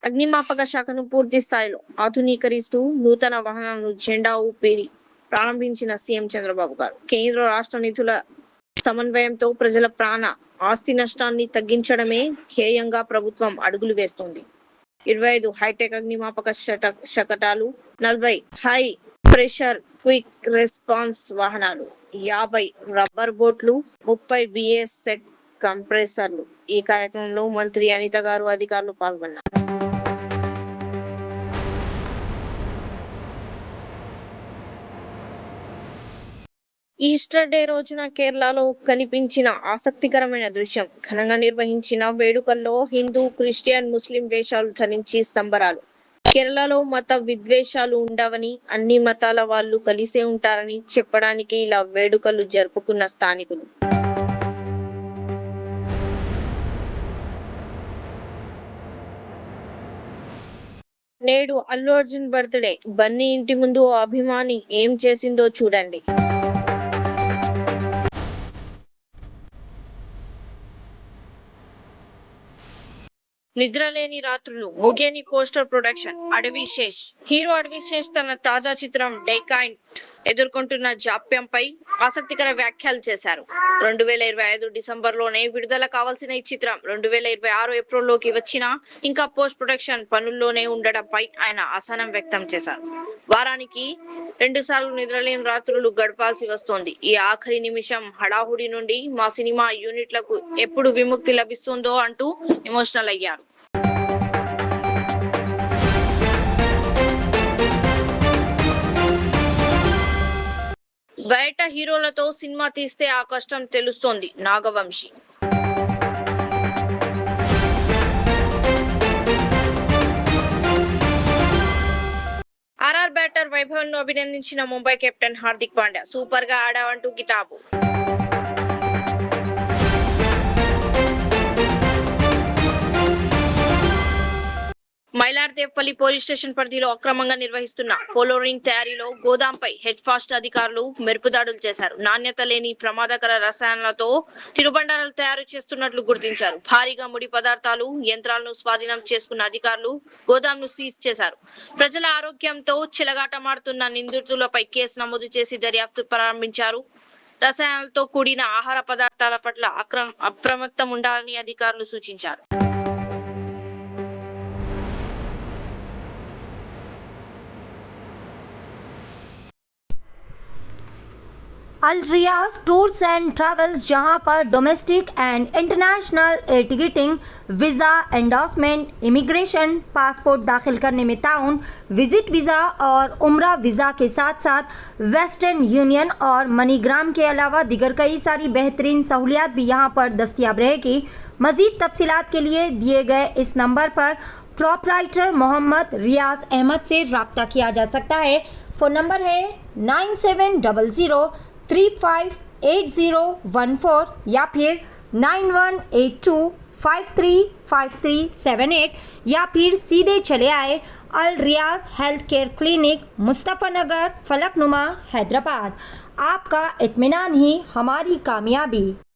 అగ్నిమాపక శాఖను పూర్తి స్థాయిలో ఆధునీకరిస్తూ నూతన వాహనాలను జెండా ఊపి ప్రారంభించిన సీఎం చంద్రబాబు గారు కేంద్ర రాష్ట్ర నిధుల సమన్వయంతో ప్రజల ప్రాణ ఆస్తి నష్టాన్ని తగ్గించడమే ధ్యేయంగా ప్రభుత్వం అడుగులు వేస్తోంది. 25 హైటెక్ అగ్నిమాపక శకటాలు, 40 హై ప్రెషర్ క్విక్ రెస్పాన్స్ వాహనాలు, 50 రబ్బర్ బోట్లు, 30 బిఎస్ సెట్ కంప్రెసర్లు. ఈ కార్యక్రమంలో మంత్రి అనిత గారు, అధికారులు పాల్గొన్నారు. ఈస్టర్ డే రోజున కేరళలో కనిపించిన ఆసక్తికరమైన దృశ్యం. ఘనంగా నిర్వహించిన వేడుకల్లో హిందూ, క్రిస్టియన్, ముస్లిం వేషాలు ధరించి సంబరాలు. కేరళలో మత విద్వేషాలు ఉండవని, అన్ని మతాల వాళ్ళు కలిసే ఉంటారని చెప్పడానికి ఇలా వేడుకలు జరుపుకున్న స్థానికులు. నేడు అల్లు అర్జున్ బర్త్డే. బన్నీ ఇంటి ముందు ఓ అభిమాని ఏం చేసిందో చూడండి. నిద్రలేని రాత్రులు ముగియని poster production. Adivi Sesh hero Adivi Sesh తన తాజా చిత్రం డెకాయింట్ ఎదుర్కొంటున్న జాప్యంపై ఆసక్తికర వ్యాఖ్యలు చేశారు. 2025 డిసెంబర్లోనే విడుదల కావాల్సిన ఈ చిత్రం 2026 ఏప్రిల్లోకి వచ్చినా ఇంకా పోస్ట్ ప్రొడక్షన్ పనుల్లోనే ఉండడంపై ఆయన అసహనం వ్యక్తం చేశారు. వారానికి 2 సార్లు నిద్రలేని రాత్రులు గడపాల్సి వస్తోంది. ఈ ఆఖరి నిమిషం హడాహుడి నుండి మా సినిమా యూనిట్లకు ఎప్పుడు విముక్తి లభిస్తుందో అంటూ ఎమోషనల్ అయ్యారు. బయట హీరోలతో సినిమా తీస్తే ఆ కష్టం తెలుస్తోంది. నాగవంశి ఆర్ఆర్ బ్యాటర్ వైభవ్ ను అభినందించిన ముంబై కెప్టెన్ హార్దిక్ పాండ్యా. సూపర్ గా ఆడావంటూ కితాబు. మైలార్దేవపల్లి పోలీస్ స్టేషన్ పరిధిలో అక్రమంగా నిర్వహిస్తున్న పోలోరింగ్ తయారీలో గోదాంపై హెడ్ ఫాస్ట్ అధికారులు మెరుపుదాడులు చేశారు. నాణ్యత లేని ప్రమాదకర రసాయనాలతో తినుబండారాలు తయారు చేస్తున్నట్లు గుర్తించారు. భారీగా ముడి పదార్థాలు, యంత్రాలను స్వాధీనం చేసుకున్న అధికారులు గోదాంను సీజ్ చేశారు. ప్రజల ఆరోగ్యంతో చెలగాటమాడుతున్న నిందితులపై కేసు నమోదు చేసి దర్యాప్తు ప్రారంభించారు. రసాయనాలతో కూడిన ఆహార పదార్థాల పట్ల అప్రమత్తం ఉండాలని అధికారులు సూచించారు. अल रियाज टूर्स एंड ट्रैवल्स, जहां पर domestic and international air ticketing, visa endorsement, immigration, passport दाखिल करने में ताउन, विजिट वीज़ा और उम्रा वीज़ा के साथ साथ वेस्टर्न यूनियन और मनीग्राम के अलावा दीगर कई सारी बेहतरीन सहूलियात भी यहां पर दस्तियाब रहेगी। मज़ीद तफसीलात के लिए दिए गए इस नंबर पर प्रोपराइटर मोहम्मद रियाज अहमद से रब्ता किया जा सकता है। फ़ोन नंबर है 9700358014 या फिर 9182535378 या फिर सीधे चले आए अल रियाज हेल्थ केयर क्लिनिक, मुस्तफ़ा नगर, फलकनुमा, हैदराबाद। आपका इत्मीनान ही हमारी कामयाबी।